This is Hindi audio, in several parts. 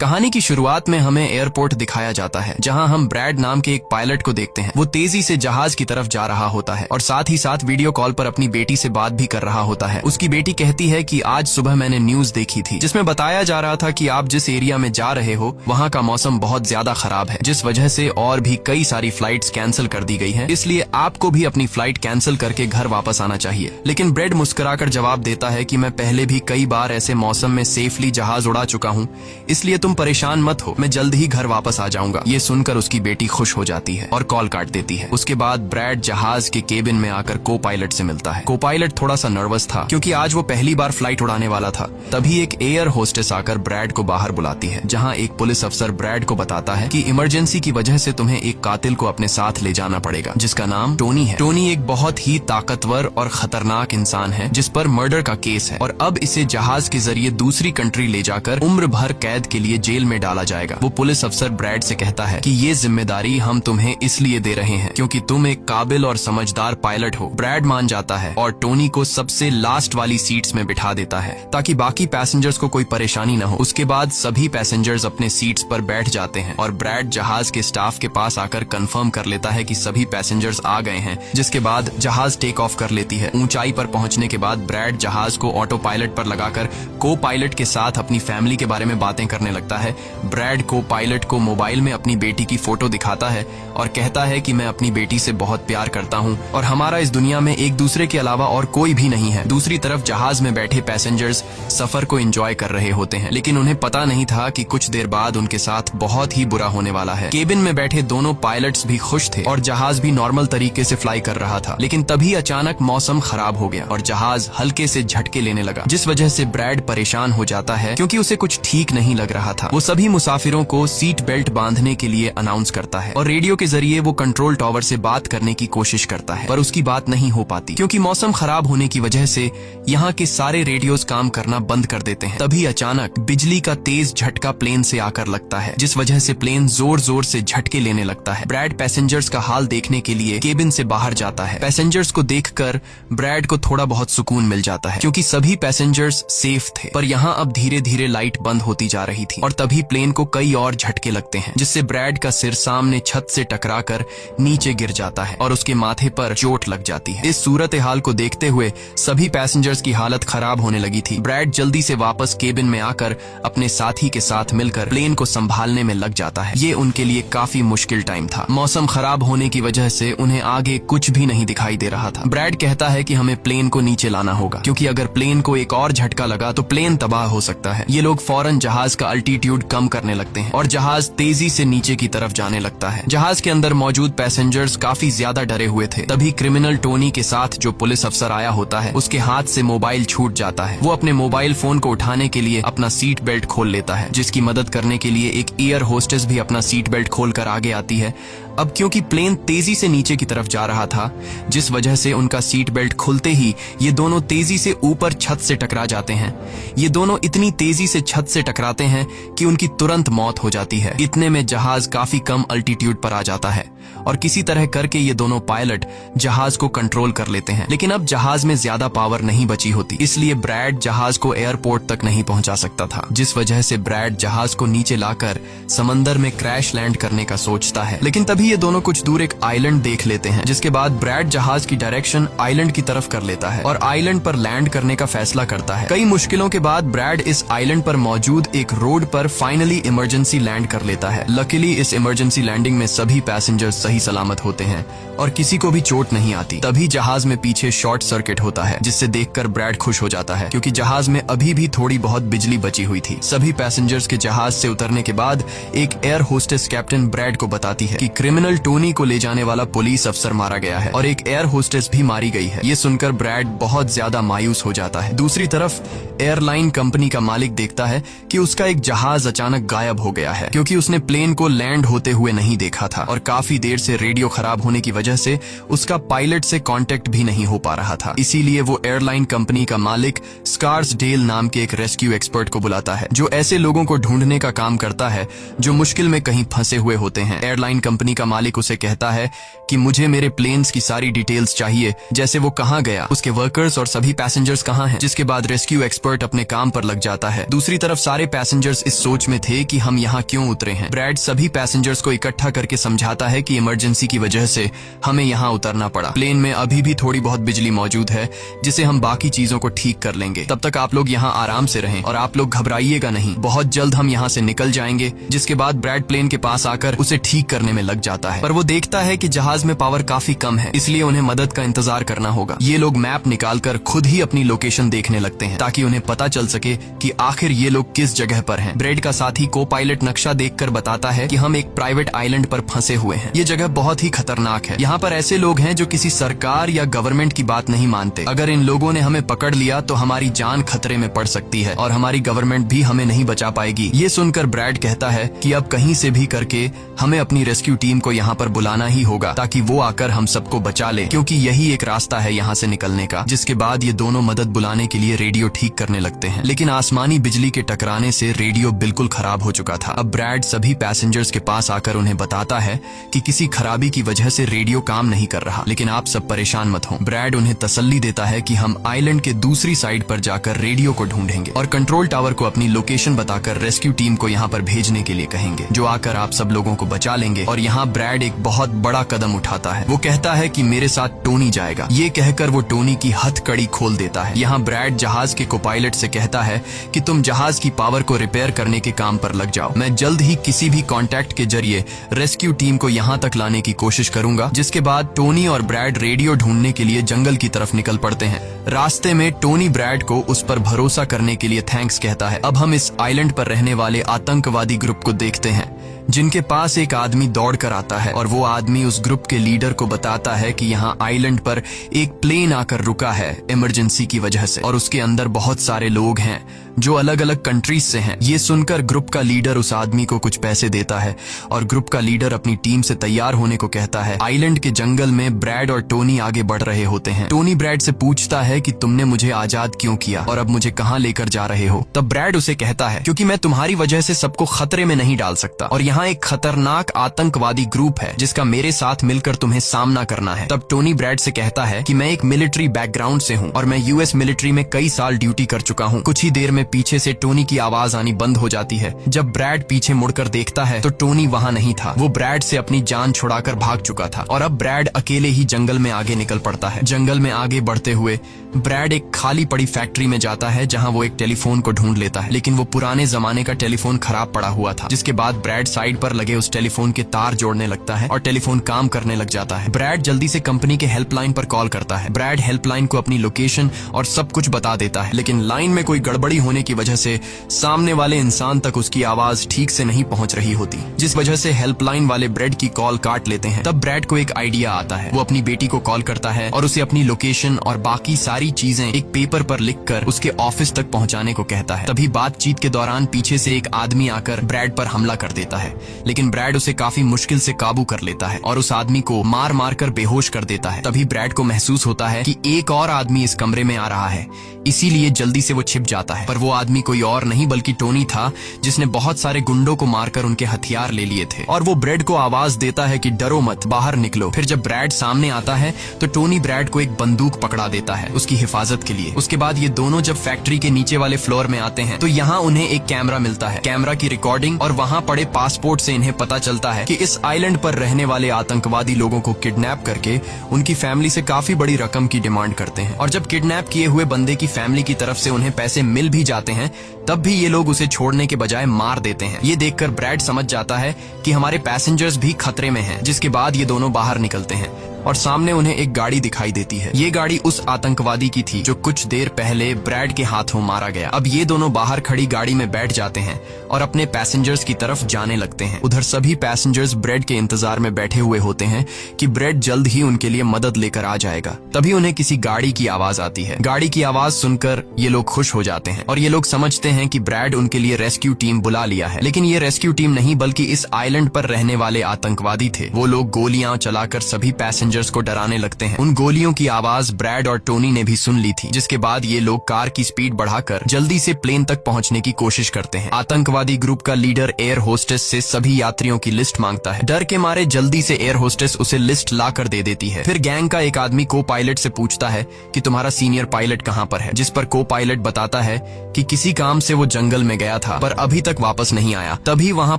कहानी की शुरुआत में हमें एयरपोर्ट दिखाया जाता है, जहां हम ब्रैड नाम के एक पायलट को देखते हैं। वो तेजी से जहाज की तरफ जा रहा होता है और साथ ही साथ वीडियो कॉल पर अपनी बेटी से बात भी कर रहा होता है। उसकी बेटी कहती है कि आज सुबह मैंने न्यूज देखी थी, जिसमें बताया जा रहा था कि आप जिस एरिया में जा रहे हो वहाँ का मौसम बहुत ज्यादा खराब है, जिस वजह से और भी कई सारी फ्लाइट्स कैंसिल कर दी गई हैं। इसलिए आपको भी अपनी फ्लाइट कैंसिल करके घर वापस आना चाहिए। लेकिन ब्रैड मुस्कुराकर जवाब देता है कि मैं पहले भी कई बार ऐसे मौसम में सेफली जहाज उड़ा चुका हूँ, इसलिए तुम परेशान मत हो, मैं जल्द ही घर वापस आ जाऊंगा। ये सुनकर उसकी बेटी खुश हो जाती है और कॉल काट देती है। उसके बाद ब्रैड जहाज के केबिन में आकर को पायलट से मिलता है। को पायलट थोड़ा सा नर्वस था क्योंकि आज वो पहली बार फ्लाइट उड़ाने वाला था। तभी एक एयर होस्टेस आकर ब्रैड को बाहर बुलाती है, जहाँ एक पुलिस अफसर ब्रैड को बताता है कि इमरजेंसी की वजह से तुम्हें एक कातिल को अपने साथ ले जाना पड़ेगा, जिसका नाम टोनी है। टोनी एक बहुत ही ताकतवर और खतरनाक इंसान है जिस पर मर्डर का केस है और अब इसे जहाज के जरिए दूसरी कंट्री ले जाकर उम्र भर कैद के लिए जेल में डाला जाएगा। वो पुलिस अफसर ब्रैड से कहता है कि ये जिम्मेदारी हम तुम्हें इसलिए दे रहे हैं क्योंकि तुम एक काबिल और समझदार पायलट हो। ब्रैड मान जाता है और टोनी को सबसे लास्ट वाली सीट्स में बिठा देता है ताकि बाकी पैसेंजर्स को कोई परेशानी न हो। उसके बाद सभी पैसेंजर्स अपने सीट्स पर बैठ जाते हैं और ब्रैड जहाज के स्टाफ के पास आकर कंफर्म कर लेता है कि सभी पैसेंजर्स आ गए हैं, जिसके बाद जहाज टेक ऑफ कर लेती है। ऊंचाई पर पहुंचने के बाद ब्रैड जहाज को ऑटो पायलट पर लगाकर को पायलट के साथ अपनी फैमिली के बारे में बातें करने लगता है। ब्रैड को पायलट को मोबाइल में अपनी बेटी की फोटो दिखाता है और कहता है कि मैं अपनी बेटी से बहुत प्यार करता हूं और हमारा इस दुनिया में एक दूसरे के अलावा और कोई भी नहीं है। दूसरी तरफ जहाज में बैठे पैसेंजर्स सफर को एंजॉय कर रहे होते हैं, लेकिन उन्हें पता नहीं था कि कुछ देर बाद उनके साथ बहुत ही बुरा होने वाला है। केबिन में बैठे दोनों पायलट्स भी खुश थे और जहाज भी नॉर्मल तरीके से फ्लाई कर रहा था, लेकिन तभी अचानक मौसम खराब हो गया और जहाज हल्के से झटके लेने लगा, जिस वजह से ब्रैड परेशान हो जाता है क्योंकि उसे कुछ ठीक नहीं लग रहा था। वो सभी मुसाफिरों को सीट बेल्ट बांधने के लिए अनाउंस करता है और रेडियो के जरिए वो कंट्रोल टावर से बात करने की कोशिश करता है, पर उसकी बात नहीं हो पाती क्योंकि मौसम खराब होने की वजह से यहाँ के सारे रेडियोस काम करना बंद कर देते हैं। तभी अचानक बिजली का तेज झटका प्लेन से आकर लगता है, जिस वजह से प्लेन जोर जोर से झटके लेने लगता है। ब्रैड पैसेंजर्स का हाल देखने के लिए केबिन से बाहर जाता है। पैसेंजर्स को देखकर ब्रैड को थोड़ा बहुत सुकून मिल जाता है क्योंकि सभी पैसेंजर्स सेफ थे, पर यहाँ अब धीरे धीरे लाइट बंद होती जा रही थी और तभी प्लेन को कई और झटके लगते हैं, जिससे ब्रैड का सिर सामने छत से टकराकर नीचे गिर जाता है और उसके माथे पर चोट लग जाती है। इस सूरत हाल को देखते हुए सभी पैसेंजर्स की हालत खराब होने लगी थी। ब्रैड जल्दी से वापस केबिन में आकर अपने साथी के साथ मिलकर प्लेन को संभालने में लग जाता है। ये उनके लिए काफी मुश्किल टाइम था। मौसम खराब होने की वजह से उन्हें आगे कुछ भी नहीं दिखाई दे रहा था। ब्रैड कहता है कि हमें प्लेन को नीचे लाना होगा क्योंकि अगर प्लेन को एक और झटका लगा तो प्लेन तबाह हो सकता है। ये लोग फौरन जहाज का अल्टीट्यूड कम करने लगते हैं और जहाज तेजी से नीचे की तरफ जाने लगता है। जहाज के अंदर मौजूद पैसेंजर्स काफी ज्यादा डरे हुए थे। तभी क्रिमिनल टोनी के साथ जो पुलिस अफसर आया होता है, उसके हाथ से मोबाइल छूट जाता है। वो अपने मोबाइल फोन को उठाने के लिए अपना सीट बेल्ट खोल लेता है, जिसकी मदद करने के लिए एक एयर होस्टेस भी अपना सीट बेल्ट खोलकर आगे आती है। अब क्योंकि प्लेन तेजी से नीचे की तरफ जा रहा था, जिस वजह से उनका सीट बेल्ट खुलते ही ये दोनों तेजी से ऊपर छत से टकरा जाते हैं। ये दोनों इतनी तेजी से छत से टकराते हैं कि उनकी तुरंत मौत हो जाती है। इतने में जहाज काफी कम अल्टीट्यूड पर आ जाता है और किसी तरह करके ये दोनों पायलट जहाज को कंट्रोल कर लेते हैं। लेकिन अब जहाज में ज्यादा पावर नहीं बची होती, इसलिए ब्रैड जहाज को एयरपोर्ट तक नहीं पहुंचा सकता था, जिस वजह से ब्रैड जहाज को नीचे लाकर समंदर में क्रैश लैंड करने का सोचता है। लेकिन तभी ये दोनों कुछ दूर एक आइलैंड देख लेते हैं, जिसके बाद ब्रैड जहाज की डायरेक्शन आइलैंड की तरफ कर लेता है और आइलैंड पर लैंड करने का फैसला करता है। कई मुश्किलों के बाद ब्रैड इस आइलैंड पर मौजूद एक रोड पर फाइनली इमरजेंसी लैंड कर लेता है। लकीली इस इमरजेंसी लैंडिंग में सभी पैसेंजर्स सही सलामत होते हैं और किसी को भी चोट नहीं आती। तभी जहाज में पीछे शॉर्ट सर्किट होता है, जिससे देखकर ब्रैड खुश हो जाता है क्योंकि जहाज में अभी भी थोड़ी बहुत बिजली बची हुई थी। सभी पैसेंजर्स के जहाज से उतरने के बाद एक एयर होस्टेस कैप्टन ब्रैड को बताती है कि क्रिमिनल टोनी को ले जाने वाला पुलिस अफसर मारा गया है और एक एयर होस्टेस भी मारी गई है। ये सुनकर ब्रैड बहुत ज्यादा मायूस हो जाता है। दूसरी तरफ एयरलाइन कंपनी का मालिक देखता है कि उसका एक जहाज अचानक गायब हो गया है क्योंकि उसने प्लेन को लैंड होते हुए नहीं देखा था और काफी देर से रेडियो खराब होने की वजह से उसका पायलट से कांटेक्ट भी नहीं हो पा रहा था। इसीलिए वो एयरलाइन कंपनी का मालिक स्कार्सडेल नाम के एक रेस्क्यू एक्सपर्ट को बुलाता है, जो ऐसे लोगों को ढूंढने का काम करता है जो मुश्किल में कहीं फंसे हुए होते हैं। एयरलाइन कंपनी का मालिक उसे कहता है कि मुझे मेरे प्लेन्स की सारी डिटेल्स चाहिए, जैसे वो कहाँ गया, उसके वर्कर्स और सभी पैसेंजर्स कहाँ हैं। जिसके बाद रेस्क्यू एक्सपर्ट अपने काम पर लग जाता है। दूसरी तरफ सारे पैसेंजर्स इस सोच में थे कि हम यहाँ क्यों उतरे हैं। ब्रैड सभी पैसेंजर्स को इकट्ठा करके समझाता है कि इमरजेंसी की वजह से हमें यहाँ उतरना पड़ा। प्लेन में अभी भी थोड़ी बहुत बिजली मौजूद है, जिसे हम बाकी चीजों को ठीक कर लेंगे। तब तक आप लोग यहाँ आराम से रहें और आप लोग घबराइएगा नहीं, बहुत जल्द हम यहाँ से निकल जाएंगे। जिसके बाद ब्रैड प्लेन के पास आकर उसे ठीक करने में लग जाता है, पर वो देखता है कि जहाज में पावर काफी कम है, इसलिए उन्हें मदद का इंतजार करना होगा। ये लोग मैप निकालकर खुद ही अपनी लोकेशन देखने लगते हैं ताकि उन्हें पता चल सके कि आखिर ये लोग किस जगह पर हैं। ब्रैड का साथी को पायलट नक्शा देखकर बताता है कि हम एक प्राइवेट आइलैंड पर फंसे हुए हैं। ये जगह बहुत ही खतरनाक है। यहाँ पर ऐसे लोग हैं जो किसी सरकार या गवर्नमेंट की बात नहीं मानते। अगर इन लोगों ने हमें पकड़ लिया तो हमारी जान खतरे में पड़ सकती है और हमारी गवर्नमेंट भी हमें नहीं बचा पाएगी। ये सुनकर ब्रैड कहता है कि अब कहीं से भी करके हमें अपनी रेस्क्यू टीम को यहाँ पर बुलाना ही होगा ताकि वो आकर हम सबको बचा ले, क्योंकि यही एक रास्ता है यहाँ से निकलने का। जिसके बाद ये दोनों मदद बुलाने के लिए रेडियो ठीक करने लगते हैं, लेकिन आसमानी बिजली के टकराने से रेडियो बिल्कुल खराब हो चुका था। अब ब्रैड सभी पैसेंजर्स के पास आकर उन्हें बताता है कि किसी खराबी की वजह से रेडियो काम नहीं कर रहा, लेकिन आप सब परेशान मत हो। ब्रैड उन्हें तसल्ली देता है कि हम आइलैंड के दूसरी साइड पर जाकर रेडियो को ढूंढेंगे और कंट्रोल टावर को अपनी लोकेशन बताकर रेस्क्यू टीम को यहाँ पर भेजने के लिए कहेंगे, जो आकर आप सब लोगों को बचा लेंगे। और यहाँ ब्रैड एक बहुत बड़ा कदम उठाता है। वो कहता है कि मेरे साथ टोनी जाएगा। ये कहकर वो टोनी की हथकड़ी खोल देता है। यहाँ ब्रैड जहाज के कोपायलट से कहता है कि तुम जहाज की पावर को रिपेयर करने के काम पर लग जाओ। मैं जल्द ही किसी भी कांटेक्ट के जरिए रेस्क्यू टीम को यहाँ तक लाने की कोशिश करूंगा। जिसके बाद टोनी और ब्रैड रेडियो ढूंढने के लिए जंगल की तरफ निकल पड़ते हैं। रास्ते में टोनी ब्रैड को उस पर भरोसा करने के लिए थैंक्स कहता है। अब हम इस आइलैंड पर रहने वाले आतंकवादी ग्रुप को देखते हैं, जिनके पास एक आदमी दौड़कर आता है और वो आदमी उस ग्रुप के लीडर को बताता है कि यहाँ आइलैंड पर एक प्लेन आकर रुका है इमरजेंसी की वजह से और उसके अंदर बहुत सारे लोग हैं जो अलग अलग कंट्रीज से हैं। ये सुनकर ग्रुप का लीडर उस आदमी को कुछ पैसे देता है और ग्रुप का लीडर अपनी टीम से तैयार होने को कहता है। आइलैंड के जंगल में ब्रैड और टोनी आगे बढ़ रहे होते हैं। टोनी ब्रैड से पूछता है कि तुमने मुझे आजाद क्यों किया और अब मुझे कहाँ लेकर जा रहे हो। तब ब्रैड उसे कहता है क्योंकि मैं तुम्हारी वजह से सबको खतरे में नहीं डाल सकता और यहाँ एक खतरनाक आतंकवादी ग्रुप है जिसका मेरे साथ मिलकर तुम्हें सामना करना है। तब टोनी ब्रैड से कहता है कि मैं एक मिलिट्री बैकग्राउंड से हूँ और मैं यूएस मिलिट्री में कई साल ड्यूटी कर चुका हूँ। कुछ ही देर में पीछे से टोनी की आवाज आनी बंद हो जाती है। जब ब्रैड पीछे मुड़कर देखता है तो टोनी वहाँ नहीं था। वो ब्रैड से अपनी जान छुड़ाकर भाग चुका था और अब ब्रैड अकेले ही जंगल में आगे निकल पड़ता है। जंगल में आगे बढ़ते हुए ब्रैड एक खाली पड़ी फैक्ट्री में जाता है जहाँ वो एक टेलीफोन को ढूंढ लेता है, लेकिन वो पुराने जमाने का टेलीफोन खराब पड़ा हुआ था। जिसके बाद ब्रैड साइड पर लगे उस टेलीफोन के तार जोड़ने लगता है और टेलीफोन काम करने लग जाता है। ब्रैड जल्दी से कंपनी के हेल्पलाइन पर कॉल करता है। ब्रैड हेल्पलाइन को अपनी लोकेशन और सब कुछ बता देता है, लेकिन लाइन में कोई गड़बड़ी होने की वजह से सामने वाले इंसान तक उसकी आवाज ठीक से नहीं पहुंच रही होती, जिस वजह से हेल्पलाइन वाले ब्रैड की कॉल काट लेते हैं। तब ब्रैड को एक आइडिया आता है। वो अपनी बेटी को कॉल करता है और उसे अपनी लोकेशन और बाकी सारी चीजें एक पेपर पर लिखकर उसके ऑफिस तक पहुंचाने को कहता है। तभी बातचीत के दौरान पीछे से एक आदमी आकर ब्रैड पर हमला कर देता है, लेकिन ब्रैड उसे काफी मुश्किल से काबू कर लेता है और उस आदमी को मार मार कर बेहोश कर देता है। तभी ब्रैड को महसूस होता है कि एक और आदमी इस कमरे में आ रहा है, इसीलिए जल्दी से वो छिप जाता है। पर वो आदमी कोई और नहीं बल्कि टोनी था, जिसने बहुत सारे गुंडों को मारकर उनके हथियार ले लिए थे। और वो ब्रैड को आवाज देता है कि डरो मत, बाहर निकलो। फिर जब ब्रैड सामने आता है तो टोनी ब्रैड को एक बंदूक पकड़ा देता है उसकी हिफाजत के लिए। उसके बाद ये दोनों जब फैक्ट्री के नीचे वाले फ्लोर में आते हैं तो यहाँ उन्हें एक कैमरा मिलता है, कैमरा की रिकॉर्डिंग और वहाँ पड़े पासपोर्ट से इन्हें पता चलता है कि इस आइलैंड पर रहने वाले आतंकवादी लोगों को किडनैप करके उनकी फैमिली से काफी बड़ी रकम की डिमांड करते हैं। और जब किडनैप किए हुए बंदे की फैमिली की तरफ से उन्हें पैसे मिल भी जाते हैं तब भी ये लोग उसे छोड़ने के बजाय मार देते हैं। ये देखकर ब्रैड समझ जाता है कि हमारे पैसेंजर्स भी खतरे में हैं। जिसके बाद ये दोनों बाहर निकलते हैं और सामने उन्हें एक गाड़ी दिखाई देती है। ये गाड़ी उस आतंकवादी की थी जो कुछ देर पहले ब्रैड के हाथों मारा गया। अब ये दोनों बाहर खड़ी गाड़ी में बैठ जाते हैं और अपने पैसेंजर्स की तरफ जाने लगते हैं। उधर सभी पैसेंजर्स ब्रेड के इंतजार में बैठे हुए होते हैं कि ब्रेड जल्द ही उनके लिए मदद लेकर आ जाएगा। तभी उन्हें किसी गाड़ी की आवाज आती है। गाड़ी की आवाज सुनकर ये लोग खुश हो जाते हैं और ये लोग समझते हैं कि ब्रैड उनके लिए रेस्क्यू टीम बुला लिया है। लेकिन ये रेस्क्यू टीम नहीं बल्कि इस आइलैंड पर रहने वाले आतंकवादी थे। वो लोग गोलियां चलाकर सभी पैसेंजर्स को डराने लगते हैं। उन गोलियों की आवाज ब्रैड और टोनी ने भी सुन ली थी, जिसके बाद ये लोग कार की स्पीड बढ़ाकर जल्दी से प्लेन तक पहुंचने की कोशिश करते हैं। आतंकवादी ग्रुप का लीडर एयर होस्टेस से सभी यात्रियों की लिस्ट मांगता है। डर के मारे जल्दी से एयर होस्टेस उसे लिस्ट ला कर दे देती है। फिर गैंग का एक आदमी को पायलट से पूछता है कि तुम्हारा सीनियर पायलट कहाँ पर है, जिस पर को पायलट बताता है कि किसी काम से वो जंगल में गया था पर अभी तक वापस नहीं आया। तभी वहाँ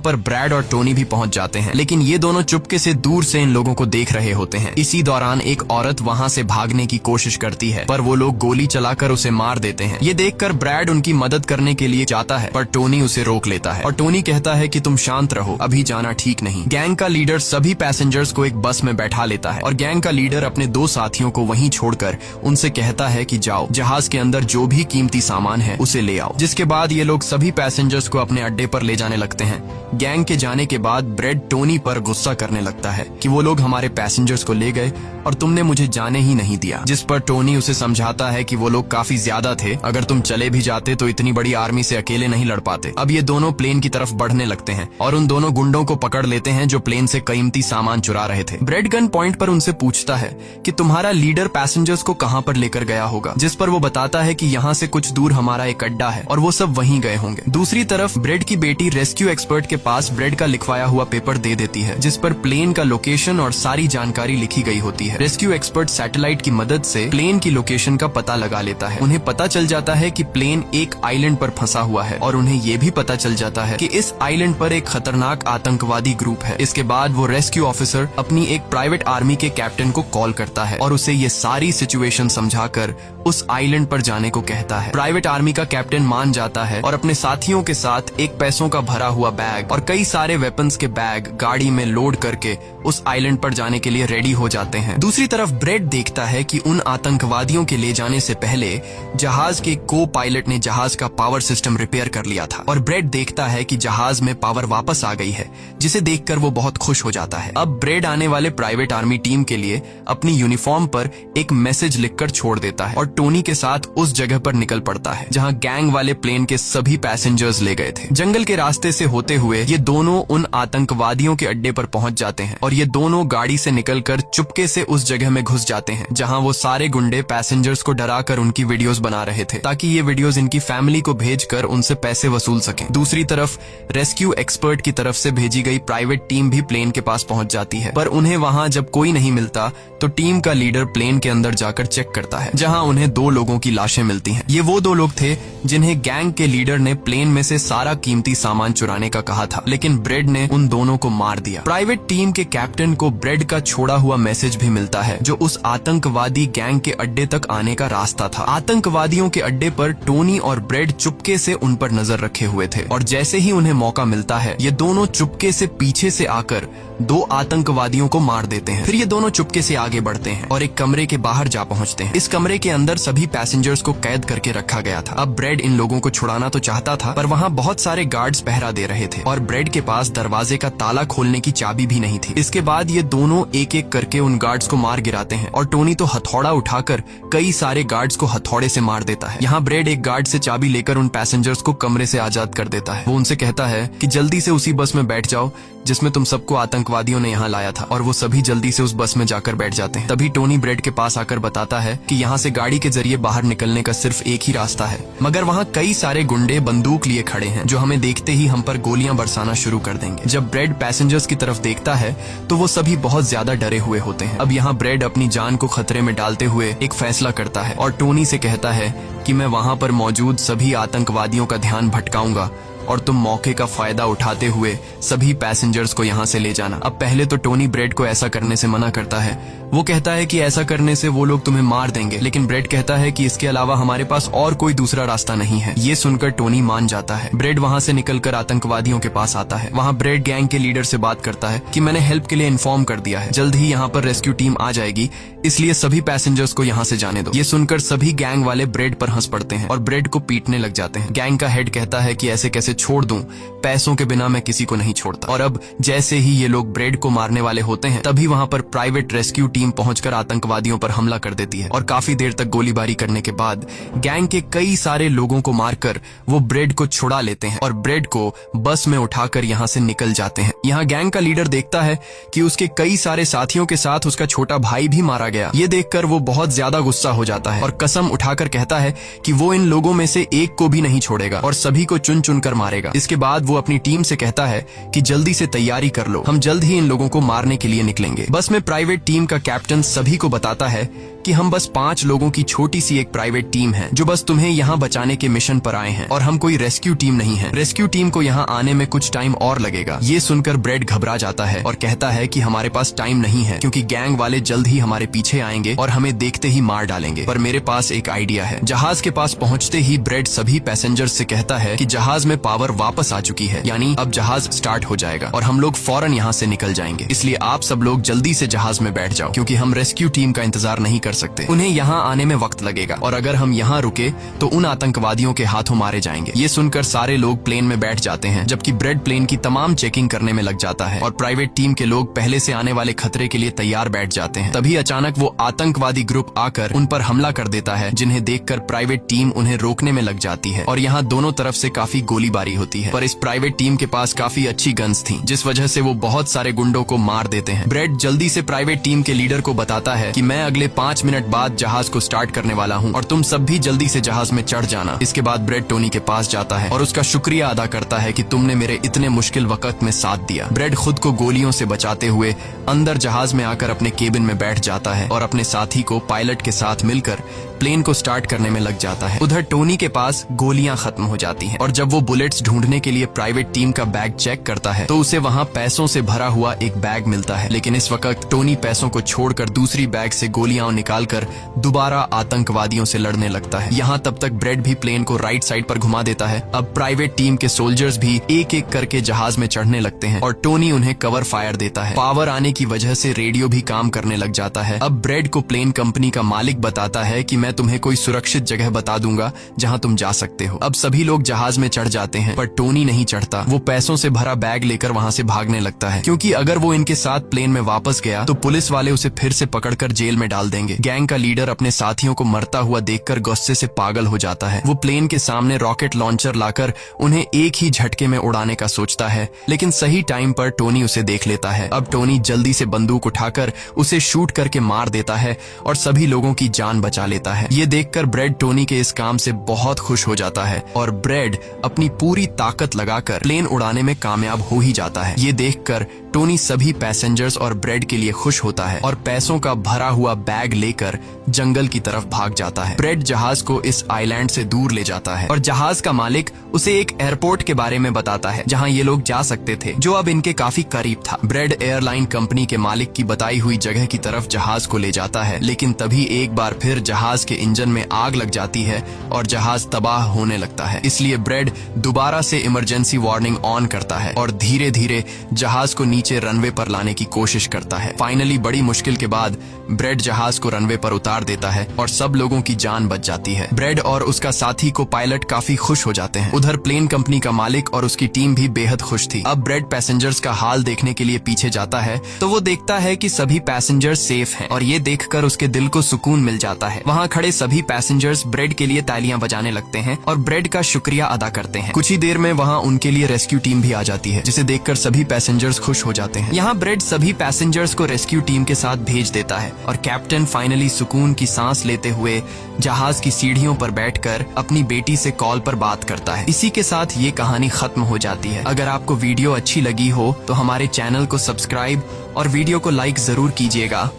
पर ब्रैड और टोनी भी पहुंच जाते हैं, लेकिन ये दोनों चुपके से दूर से इन लोगों को देख रहे होते हैं। इसी दौरान एक औरत वहाँ से भागने की कोशिश करती है पर वो लोग गोली चलाकर उसे मार देते हैं। ये देखकर ब्रैड उनकी मदद करने के लिए जाता है पर टोनी उसे रोक लेता है और टोनी कहता है कि तुम शांत रहो, अभी जाना ठीक नहीं। गैंग का लीडर सभी पैसेंजर्स को एक बस में बैठा लेता है और गैंग का लीडर अपने दो साथियों को वहीं छोड़कर उनसे कहता है कि जाओ, जहाज के अंदर जो भी कीमती सामान है उसे ले आओ। जिसके बाद ये लोग सभी पैसेंजर्स को अपने अड्डे पर ले जाने लगते हैं। गैंग के जाने के बाद ब्रेड टोनी पर गुस्सा करने लगता है कि वो लोग हमारे पैसेंजर्स को ले गए और तुमने मुझे जाने ही नहीं दिया। जिस पर टोनी उसे समझाता है कि वो लोग काफी ज्यादा थे, अगर तुम चले भी जाते तो इतनी बड़ी आर्मी से अकेले नहीं लड़ पाते। अब ये दोनों प्लेन की तरफ बढ़ने लगते हैं और उन दोनों गुंडों को पकड़ लेते हैं जो प्लेन से कीमती सामान चुरा रहे थे। ब्रेड गन पॉइंट पर उनसे पूछता है कि तुम्हारा लीडर पैसेंजर्स को कहाँ पर लेकर गया होगा, जिस पर वो बताता है कि यहाँ से कुछ दूर हमारा एक अड्डा है और वो सब वहीं गए होंगे। दूसरी तरफ ब्रेड की बेटी रेस्क्यू एक्सपर्ट के पास ब्रेड का लिखवाया हुआ पेपर दे देती है, जिस पर प्लेन का लोकेशन और सारी जानकारी लिखी गई होती है। रेस्क्यू एक्सपर्ट सैटेलाइट की मदद से प्लेन की लोकेशन का पता लगा लेता है। उन्हें पता चल जाता है कि प्लेन एक आइलैंड पर फंसा हुआ है और उन्हें ये भी पता चल जाता है कि इस आइलैंड पर एक खतरनाक आतंकवादी ग्रुप है। इसके बाद वो रेस्क्यू ऑफिसर अपनी एक प्राइवेट आर्मी के कैप्टन को कॉल करता है और उसे ये सारी सिचुएशन समझाकर उस आइलैंड पर जाने को कहता है। प्राइवेट आर्मी का कैप्टन मान जाता है और अपने साथियों के साथ एक पैसों का भरा हुआ बैग और कई सारे वेपन्स के बैग गाड़ी में लोड करके उस आइलैंड पर जाने के लिए रेडी हो जाते हैं। दूसरी तरफ ब्रेड देखता है कि उन आतंकवादियों के ले जाने से पहले जहाज के को पायलट ने जहाज का पावर सिस्टम रिपेयर कर लिया था और ब्रेड देखता है कि जहाज में पावर वापस आ गई है, जिसे देखकर वो बहुत खुश हो जाता है। अब ब्रेड आने वाले प्राइवेट आर्मी टीम के लिए अपनी यूनिफॉर्म पर एक मैसेज लिखकर छोड़ देता है और टोनी के साथ उस जगह पर निकल पड़ता है जहां गैंग वाले प्लेन के सभी पैसेंजर्स ले गए थे। जंगल के रास्ते से होते हुए ये दोनों उन आतंकवादियों के अड्डे पर पहुंच जाते हैं और ये दोनों गाड़ी से निकलकर चुपके से उस जगह में घुस जाते हैं जहां वो सारे गुंडे पैसेंजर्स को डराकर उनकी वीडियोस बना रहे थे ताकि ये वीडियोस इनकी फैमिली को भेजकर उनसे पैसे वसूल सकें। दूसरी तरफ रेस्क्यू एक्सपर्ट की तरफ से भेजी गई प्राइवेट टीम भी प्लेन के पास पहुंच जाती है, पर उन्हें वहां जब कोई नहीं मिलता तो टीम का लीडर प्लेन के अंदर जाकर चेक करता है जहां उन्हें दो लोगों की लाशें मिलती हैं। ये वो दो लोग थे जिन्हें गैंग के लीडर ने प्लेन में से सारा कीमती सामान चुराने का कहा था, लेकिन ब्रेड ने उन दोनों को मार दिया। प्राइवेट टीम के कैप्टन को ब्रेड का छोड़ा हुआ मैसेज भी मिलता है जो उस आतंकवादी गैंग के अड्डे तक आने का रास्ता था। आतंकवादियों के अड्डे पर टोनी और ब्रेड चुपके से उन पर नजर रखे हुए थे और जैसे ही उन्हें मौका मिलता है ये दोनों चुपके से पीछे से आकर दो आतंकवादियों को मार देते हैं। फिर ये दोनों चुपके से आगे बढ़ते हैं और एक कमरे के बाहर जा पहुंचते हैं। इस कमरे के अंदर सभी पैसेंजर्स को कैद करके रखा गया था। अब ब्रेड इन लोगों को छुड़ाना तो चाहता था पर वहाँ बहुत सारे गार्ड्स पहरा दे रहे थे और ब्रेड के पास दरवाजे का ताला खोलने की चाबी भी नहीं थी। इसके बाद ये दोनों एक एक करके उन गार्ड्स को मार गिराते हैं और टोनी तो हथौड़ा उठाकर कई सारे गार्ड्स को हथौड़े से मार देता है। यहाँ ब्रेड एक गार्ड से चाबी लेकर उन पैसेंजर्स को कमरे से आजाद कर देता है। वो उनसे कहता है कि जल्दी से उसी बस में बैठ जाओ जिसमें तुम सबको आतंकवादियों ने यहाँ लाया था और वो सभी जल्दी से उस बस में जाकर बैठ जाते हैं। तभी टोनी ब्रेड के पास आकर बताता है कि यहाँ से गाड़ी के जरिए बाहर निकलने का सिर्फ एक ही रास्ता है, मगर वहाँ कई सारे गुंडे बंदूक लिए खड़े हैं जो हमें देखते ही हम पर गोलियां बरसाना शुरू कर देंगे। जब ब्रेड पैसेंजर्स की तरफ देखता है तो वो सभी बहुत ज्यादा डरे हुए होते हैं। अब यहाँ ब्रेड अपनी जान को खतरे में डालते हुए एक फैसला करता है और टोनी से कहता है कि मैं वहाँ पर मौजूद सभी आतंकवादियों का ध्यान भटकाऊंगा और तुम मौके का फायदा उठाते हुए सभी पैसेंजर्स को यहाँ से ले जाना। अब पहले तो टोनी ब्रेड को ऐसा करने से मना करता है। वो कहता है कि ऐसा करने से वो लोग तुम्हें मार देंगे, लेकिन ब्रेड कहता है कि इसके अलावा हमारे पास और कोई दूसरा रास्ता नहीं है। ये सुनकर टोनी मान जाता है। ब्रेड वहाँ से निकलकर आतंकवादियों के पास आता है। वहाँ ब्रेड गैंग के लीडर से बात करता है कि मैंने हेल्प के लिए इन्फॉर्म कर दिया है, जल्द ही यहाँ पर रेस्क्यू टीम आ जाएगी, इसलिए सभी पैसेंजर्स को यहाँ से जाने दो। ये सुनकर सभी गैंग वाले ब्रेड पर हंस पड़ते हैं और ब्रेड को पीटने लग जाते हैं। गैंग का हेड कहता है कि ऐसे कैसे छोड़ दूं, पैसों के बिना मैं किसी को नहीं छोड़ता। और अब जैसे ही ये लोग ब्रेड को मारने वाले होते हैं, तभी वहाँ पर प्राइवेट रेस्क्यू टीम पहुंचकर आतंकवादियों पर हमला कर देती है और काफी देर तक गोलीबारी करने के बाद गैंग के कई सारे लोगों को मारकर वो ब्रेड को छुड़ा लेते हैं और ब्रेड को बस में उठाकर यहाँ से निकल जाते हैं। यहाँ गैंग का लीडर देखता है कि उसके कई सारे साथियों के साथ उसका छोटा भाई भी मारा गया। ये देखकर वो बहुत ज्यादा गुस्सा हो जाता है और कसम उठाकर कहता है कि वो इन लोगों में से एक को भी नहीं छोड़ेगा और सभी को चुन चुन कर मारेगा। इसके बाद वो अपनी टीम से कहता है कि जल्दी से तैयारी कर लो, हम जल्द ही इन लोगों को मारने के लिए निकलेंगे। बस में प्राइवेट टीम का कैप्टन सभी को बताता है कि हम बस 5 लोगों की छोटी सी एक प्राइवेट टीम है जो बस तुम्हें यहाँ बचाने के मिशन पर आए हैं और हम कोई रेस्क्यू टीम नहीं है। रेस्क्यू टीम को यहाँ आने में कुछ टाइम और लगेगा। ये सुनकर ब्रेड घबरा जाता है और कहता है कि हमारे पास टाइम नहीं है क्योंकि गैंग वाले जल्द ही हमारे पीछे आएंगे और हमें देखते ही मार डालेंगे। पर मेरे पास एक आइडिया है। जहाज के पास पहुँचते ही ब्रेड सभी पैसेंजर्स से कहता है कि जहाज में पावर वापस आ चुकी है, यानी अब जहाज स्टार्ट हो जाएगा और हम लोग फौरन यहाँ से निकल जाएंगे। इसलिए आप सब लोग जल्दी से जहाज में बैठ जाओ क्योंकि हम रेस्क्यू टीम का इंतजार नहीं कर सकते। उन्हें यहाँ आने में वक्त लगेगा और अगर हम यहाँ रुके तो उन आतंकवादियों के हाथों मारे जाएंगे। ये सुनकर सारे लोग प्लेन में बैठ जाते हैं जबकि ब्रेड प्लेन की तमाम चेकिंग करने में लग जाता है और प्राइवेट टीम के लोग पहले से आने वाले खतरे के लिए तैयार बैठ जाते हैं। तभी अचानक वो आतंकवादी ग्रुप आकर उन पर हमला कर देता है, जिन्हें देखकर प्राइवेट टीम उन्हें रोकने में लग जाती है और यहाँ दोनों तरफ से काफी गोलीबारी होती है। पर इस प्राइवेट टीम के पास काफी अच्छी गन्स थी, जिस वजह से वो बहुत सारे गुंडों को मार देते हैं। ब्रेड जल्दी से प्राइवेट टीम के लीडर को बताता है कि मैं अगले 5 मिनट बाद जहाज को स्टार्ट करने वाला हूँ और तुम सब भी जल्दी से जहाज में चढ़ जाना। इसके बाद ब्रेड टोनी के पास जाता है और उसका शुक्रिया अदा करता है कि तुमने मेरे इतने मुश्किल वक्त में साथ दिया। ब्रेड खुद को गोलियों से बचाते हुए अंदर जहाज में आकर अपने केबिन में बैठ जाता है और अपने साथी को पायलट के साथ मिलकर प्लेन को स्टार्ट करने में लग जाता है। उधर टोनी के पास गोलियां खत्म हो जाती हैं और जब वो बुलेट्स ढूंढने के लिए प्राइवेट टीम का बैग चेक करता है तो उसे वहां पैसों से भरा हुआ एक बैग मिलता है। लेकिन इस वक्त टोनी पैसों को छोड़कर दूसरी बैग से गोलियां निकालकर दोबारा आतंकवादियों से लड़ने लगता है। यहाँ तब तक ब्रेड भी प्लेन को राइट साइड पर घुमा देता है। अब प्राइवेट टीम के सोल्जर्स भी एक एक करके जहाज में चढ़ने लगते हैं और टोनी उन्हें कवर फायर देता है। पावर आने की वजह से रेडियो भी काम करने लग जाता है। अब ब्रेड को प्लेन कंपनी का मालिक बताता है कि मैं तुम्हें कोई सुरक्षित जगह बता दूंगा जहां तुम जा सकते हो। अब सभी लोग जहाज में चढ़ जाते हैं पर टोनी नहीं चढ़ता। वो पैसों से भरा बैग लेकर वहां से भागने लगता है क्योंकि अगर वो इनके साथ प्लेन में वापस गया तो पुलिस वाले उसे फिर से पकड़कर जेल में डाल देंगे। गैंग का लीडर अपने साथियों को मरता हुआ देखकर गुस्से से पागल हो जाता है। वो प्लेन के सामने रॉकेट लॉन्चर लाकर उन्हें एक ही झटके में उड़ाने का सोचता है, लेकिन सही टाइम पर टोनी उसे देख लेता है। अब टोनी जल्दी से बंदूक उठाकर उसे शूट करके मार देता है और सभी लोगों की जान बचा लेता है। ये देखकर ब्रेड टोनी के इस काम से बहुत खुश हो जाता है और ब्रेड अपनी पूरी ताकत लगाकर प्लेन उड़ाने में कामयाब हो ही जाता है। ये देखकर टोनी सभी पैसेंजर्स और ब्रेड के लिए खुश होता है और पैसों का भरा हुआ बैग लेकर जंगल की तरफ भाग जाता है। ब्रेड जहाज को इस आइलैंड से दूर ले जाता है और जहाज का मालिक उसे एक एयरपोर्ट के बारे में बताता है जहां ये लोग जा सकते थे, जो अब इनके काफी करीब था। ब्रेड एयरलाइन कंपनी के मालिक की बताई हुई जगह की तरफ जहाज को ले जाता है, लेकिन तभी एक बार फिर जहाज के इंजन में आग लग जाती है और जहाज तबाह होने लगता है। इसलिए ब्रेड दोबारा से इमरजेंसी वार्निंग ऑन करता है और धीरे धीरे जहाज को नीचे रनवे पर लाने की कोशिश करता है। फाइनली बड़ी मुश्किल के बाद ब्रेड जहाज को रनवे पर उतार देता है और सब लोगों की जान बच जाती है। ब्रेड और उसका साथी को पायलट काफी खुश हो जाते हैं। उधर प्लेन कंपनी का मालिक और उसकी टीम भी बेहद खुश थी। अब ब्रेड पैसेंजर्स का हाल देखने के लिए पीछे जाता है तो वो देखता है कि सभी पैसेंजर्स सेफ हैं और ये देखकर उसके दिल को सुकून मिल जाता है। वहाँ खड़े सभी पैसेंजर्स ब्रेड के लिए तालियां बजाने लगते हैं और ब्रेड का शुक्रिया अदा करते हैं। कुछ ही देर में वहाँ उनके लिए रेस्क्यू टीम भी आ जाती है, जिसे देखकर सभी पैसेंजर्स खुश हो जाते हैं। यहाँ ब्रेड सभी पैसेंजर्स को रेस्क्यू टीम के साथ भेज देता है और कैप्टन फाइनली सुकून की सांस लेते हुए जहाज की सीढ़ियों पर बैठकर अपनी बेटी से कॉल पर बात करता है। इसी के साथ ये कहानी खत्म हो जाती है। अगर आपको वीडियो अच्छी लगी हो तो हमारे चैनल को सब्सक्राइब और वीडियो को लाइक जरूर कीजिएगा।